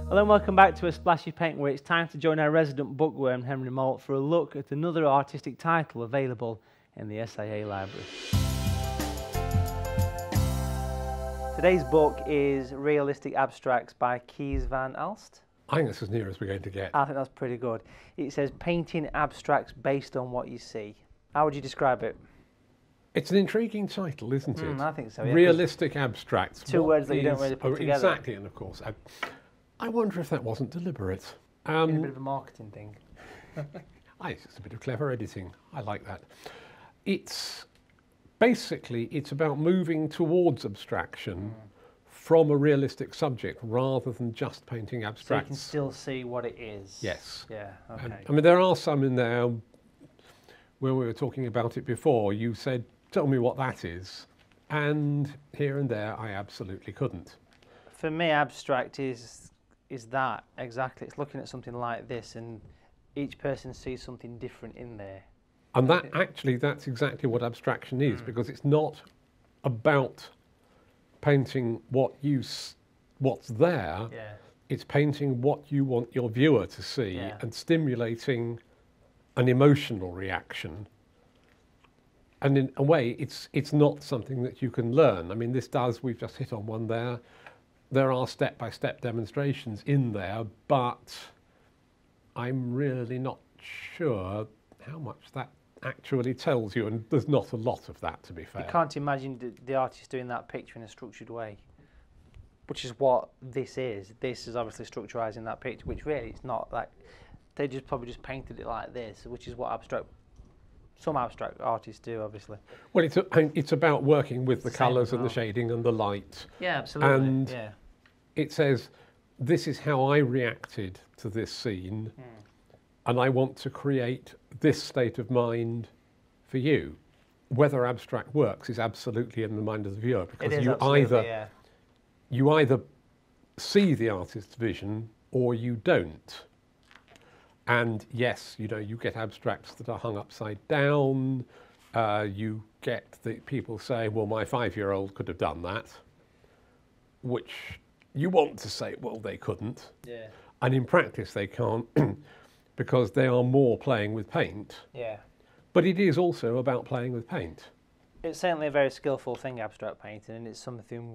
Hello and welcome back to A Splashy Paint, where it's time to join our resident bookworm Henry Malt for a look at another artistic title available in the SIA library. Today's book is Realistic Abstracts by Kees van Alst. I think that's as near as we're going to get. I think that's pretty good. It says painting abstracts based on what you see. How would you describe it? It's an intriguing title, isn't it? I think so, yeah. Realistic abstracts. Two words that you don't really put together. Exactly, and of course, I wonder if that wasn't deliberate. A bit of a marketing thing. It's just a bit of clever editing. I like that. It's basically, it's about moving towards abstraction from a realistic subject rather than just painting abstracts. So you can still see what it is. Yes. Yeah, okay. I mean, there are some in there, when we were talking about it before, you said, tell me what that is. And here and there, I absolutely couldn't. For me, abstract is that, exactly. It's looking at something like this and each person sees something different in there. And that actually, that's exactly what abstraction is, because it's not about painting what's there. Yeah. It's painting what you want your viewer to see, Yeah. and stimulating an emotional reaction. And in a way, it's not something that you can learn. I mean, we've just hit on one there. There are step-by-step demonstrations in there, but I'm really not sure how much that actually tells you, and there's not a lot of that, to be fair. You can't imagine the artist doing that picture in a structured way, which is what this is. This is obviously structurizing that picture, which really it's not. Like, they probably just painted it like this, which is what some abstract artists do, obviously. Well, it's about working with the colours and the shading and the light. Yeah, absolutely. And yeah. It says, this is how I reacted to this scene, and I want to create this state of mind for you. Whether abstract works is absolutely in the mind of the viewer, because you either see the artist's vision or you don't. And yes, you get abstracts that are hung upside down. You get the people say, well, my 5-year-old could have done that, which you want to say, well, they couldn't. Yeah. And in practice, they can't because they are more playing with paint. Yeah. But it is also about playing with paint. It's certainly a very skillful thing, abstract painting, and it's something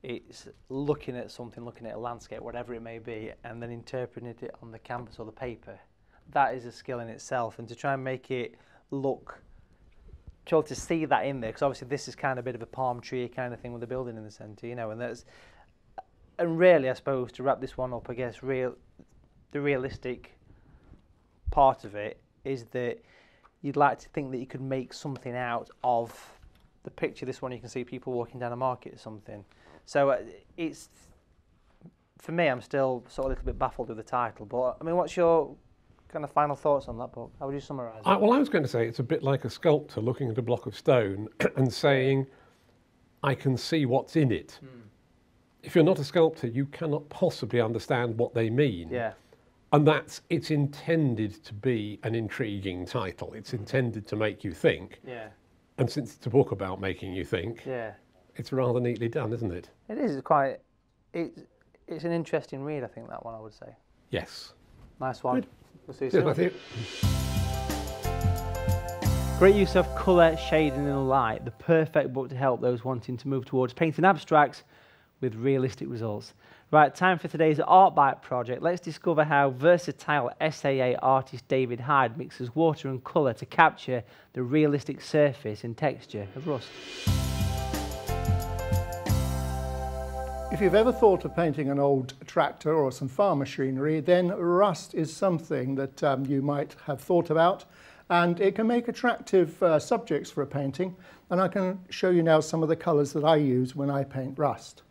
it's looking at something, looking at a landscape, whatever it may be, and then interpreting it on the canvas or the paper. That is a skill in itself, and to try and make it look, to see that in there, because obviously this is kind of a bit of a palm tree kind of thing with the building in the centre, and really, I suppose, to wrap this one up, I guess, the realistic part of it is that you'd like to think that you could make something out of the picture. This one, you can see people walking down a market or something. So it's, for me, I'm still sort of a little bit baffled with the title. But I mean, what's your kind of final thoughts on that book? How would you summarise it? Well, I was going to say it's a bit like a sculptor looking at a block of stone and saying, I can see what's in it. If you're not a sculptor, you cannot possibly understand what they mean. Yeah. And it's intended to be an intriguing title. It's intended to make you think. Yeah. And since it's a book about making you think, yeah, it's rather neatly done, isn't it? It is. It's an interesting read, I think, that one, I would say. Yes. Nice one. Good. We'll see you Cheers, soon. Matthew. Great use of colour, shading and light. The perfect book to help those wanting to move towards painting abstracts with realistic results. Right, time for today's Art Bite project. Let's discover how versatile SAA artist David Hyde mixes water and colour to capture the realistic surface and texture of rust. If you've ever thought of painting an old tractor or some farm machinery, then rust is something that you might have thought about, and it can make attractive subjects for a painting. And I can show you now some of the colours that I use when I paint rust.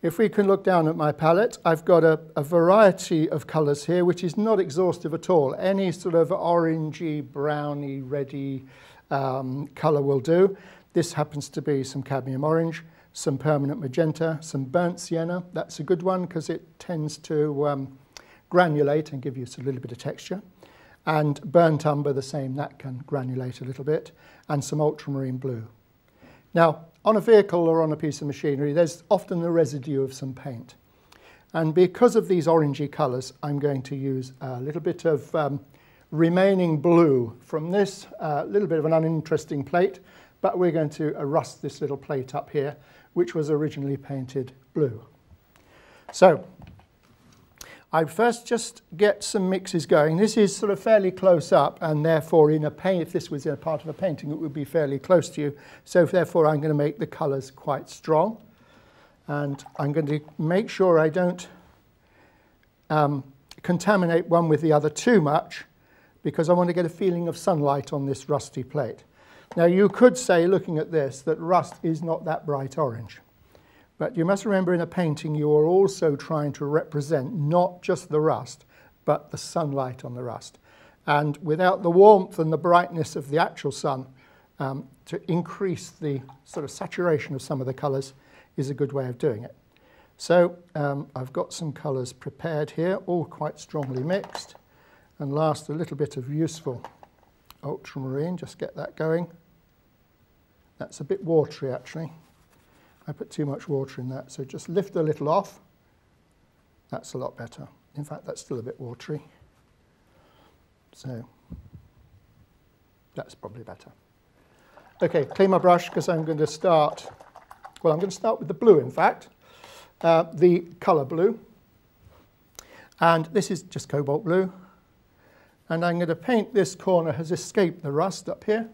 If we can look down at my palette, I've got a variety of colours here, which is not exhaustive at all. Any sort of orangey, browny, reddy colour will do. This happens to be some cadmium orange, some permanent magenta, some burnt sienna. That's a good one because it tends to granulate and give you a little bit of texture. And burnt umber, the same, that can granulate a little bit. And some ultramarine blue. Now, on a vehicle or on a piece of machinery, there's often the residue of some paint. And because of these orangey colours, I'm going to use a little bit of remaining blue from this little bit of an uninteresting plate, but we're going to rust this little plate up here, which was originally painted blue. So I first just get some mixes going. This is sort of fairly close up, and therefore in a paint, if this was in a part of a painting, it would be fairly close to you. So therefore I'm going to make the colours quite strong. And I'm going to make sure I don't contaminate one with the other too much, because I want to get a feeling of sunlight on this rusty plate. Now you could say, looking at this, that rust is not that bright orange. But you must remember, in a painting you are also trying to represent not just the rust, but the sunlight on the rust. And without the warmth and the brightness of the actual sun, to increase the sort of saturation of some of the colours is a good way of doing it. So I've got some colours prepared here, all quite strongly mixed. And last, a little bit of useful ultramarine, just get that going. That's a bit watery actually. I put too much water in that, so just lift a little off. That's a lot better. In fact, that's still a bit watery. So that's probably better. Okay, clean my brush, because I'm going to start, well, I'm going to start with the blue, in fact, the colour blue. And this is just cobalt blue. And I'm going to paint this corner has escaped the rust up here.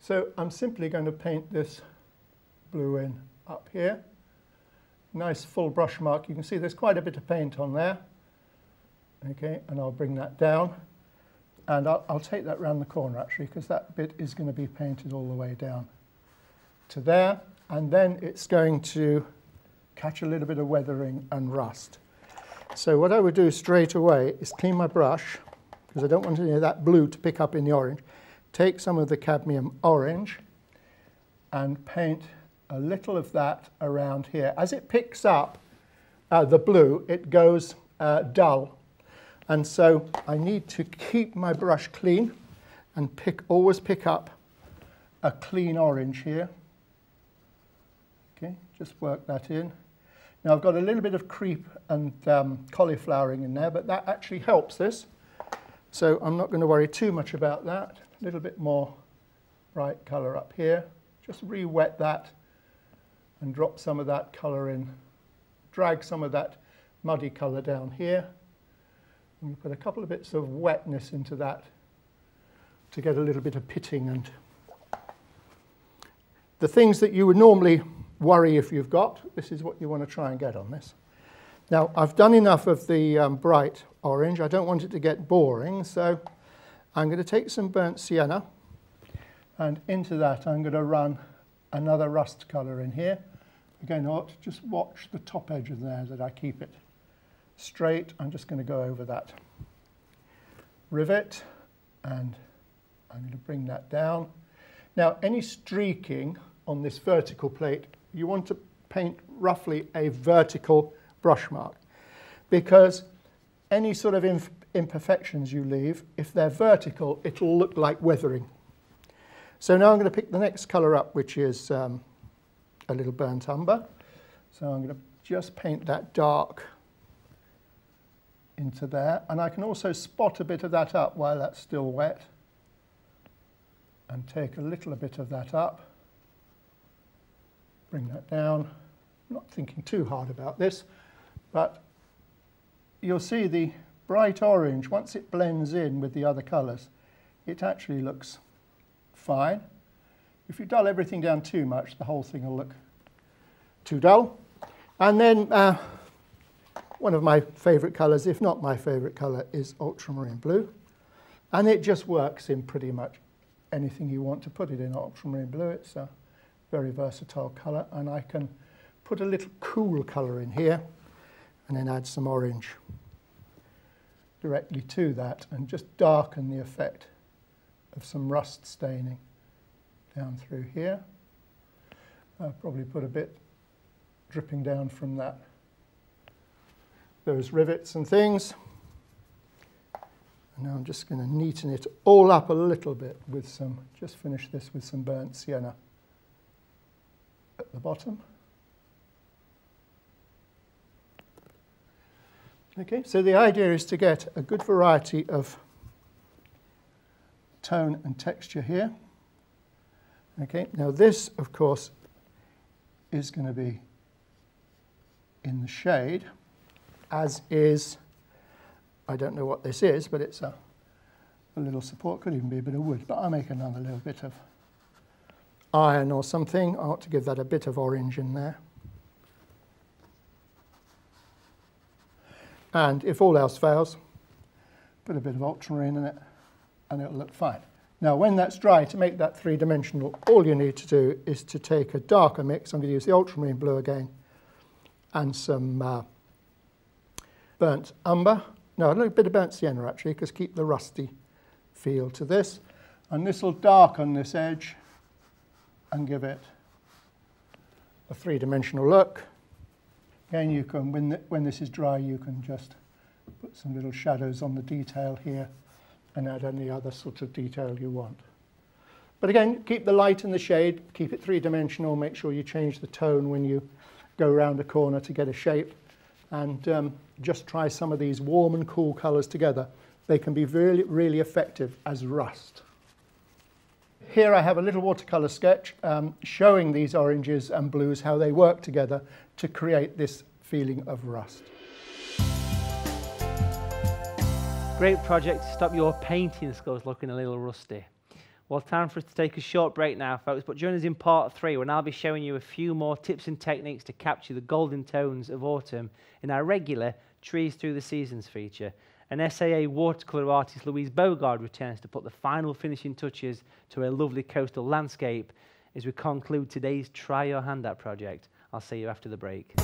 So I'm simply going to paint this blue in up here. Nice full brush mark. You can see there's quite a bit of paint on there. Okay, and I'll bring that down. And I'll take that round the corner actually, because that bit is going to be painted all the way down to there. And then it's going to catch a little bit of weathering and rust. So what I would do straight away is clean my brush, because I don't want any of that blue to pick up in the orange. Take some of the cadmium orange and paint a little of that around here. As it picks up the blue, it goes dull. And so I need to keep my brush clean and always pick up a clean orange here. Okay, just work that in. Now I've got a little bit of creep and cauliflowering in there, but that actually helps this. So I'm not going to worry too much about that. A little bit more bright colour up here. Just re-wet that and drop some of that colour in. Drag some of that muddy colour down here. And we put a couple of bits of wetness into that to get a little bit of pitting. And the things that you would normally worry if you've got, this is what you want to try and get on this. Now I've done enough of the bright orange. I don't want it to get boring, so I'm going to take some burnt sienna, and into that I'm going to run another rust colour in here. Again, just watch the top edge of there, that I keep it straight. I'm just going to go over that rivet, and I'm going to bring that down. Now any streaking on this vertical plate, you want to paint roughly a vertical brush mark, because any sort of imperfections you leave, if they're vertical, it'll look like weathering. So now I'm going to pick the next colour up, which is a little burnt umber. So I'm going to just paint that dark into there, and I can also spot a bit of that up while that's still wet, and take a little bit of that up, bring that down. I'm not thinking too hard about this, but you'll see the bright orange, once it blends in with the other colours, it actually looks fine. If you dull everything down too much, the whole thing will look too dull. And then one of my favourite colours, if not my favourite colour, is ultramarine blue. And it just works in pretty much anything you want to put it in. Ultramarine blue, it's a very versatile colour, and I can put a little cool colour in here and then add some orange directly to that and just darken the effect of some rust staining down through here. I'll probably put a bit dripping down from those rivets and things. And now I'm just going to neaten it all up a little bit with some, just finish this with some burnt sienna at the bottom. Okay, so the idea is to get a good variety of tone and texture here. Okay, now this, of course, is going to be in the shade, as is, I don't know what this is, but it's a little support, could even be a bit of wood, but I'll make another little bit of iron or something. I want to give that a bit of orange in there. And if all else fails, put a bit of ultramarine in it and it'll look fine. Now when that's dry, to make that three-dimensional, all you need to do is to take a darker mix. I'm going to use the ultramarine blue again and some burnt umber. No, a little bit of burnt sienna actually, because keep the rusty feel to this. And this will darken this edge and give it a three-dimensional look. Again, you can, when this is dry, you can just put some little shadows on the detail here and add any other sort of detail you want. But again, keep the light and the shade, keep it three-dimensional, make sure you change the tone when you go around a corner to get a shape, and just try some of these warm and cool colours together. They can be really, really effective as rust. Here I have a little watercolour sketch showing these oranges and blues, how they work together to create this feeling of rust. Great project to stop your painting skills looking a little rusty. Well, time for us to take a short break now, folks, but join us in part 3 when I'll be showing you a few more tips and techniques to capture the golden tones of autumn in our regular Trees Through the Seasons feature. And SAA watercolour artist Louise Bougourd returns to put the final finishing touches to a lovely coastal landscape as we conclude today's Try Your Hand At project. I'll see you after the break.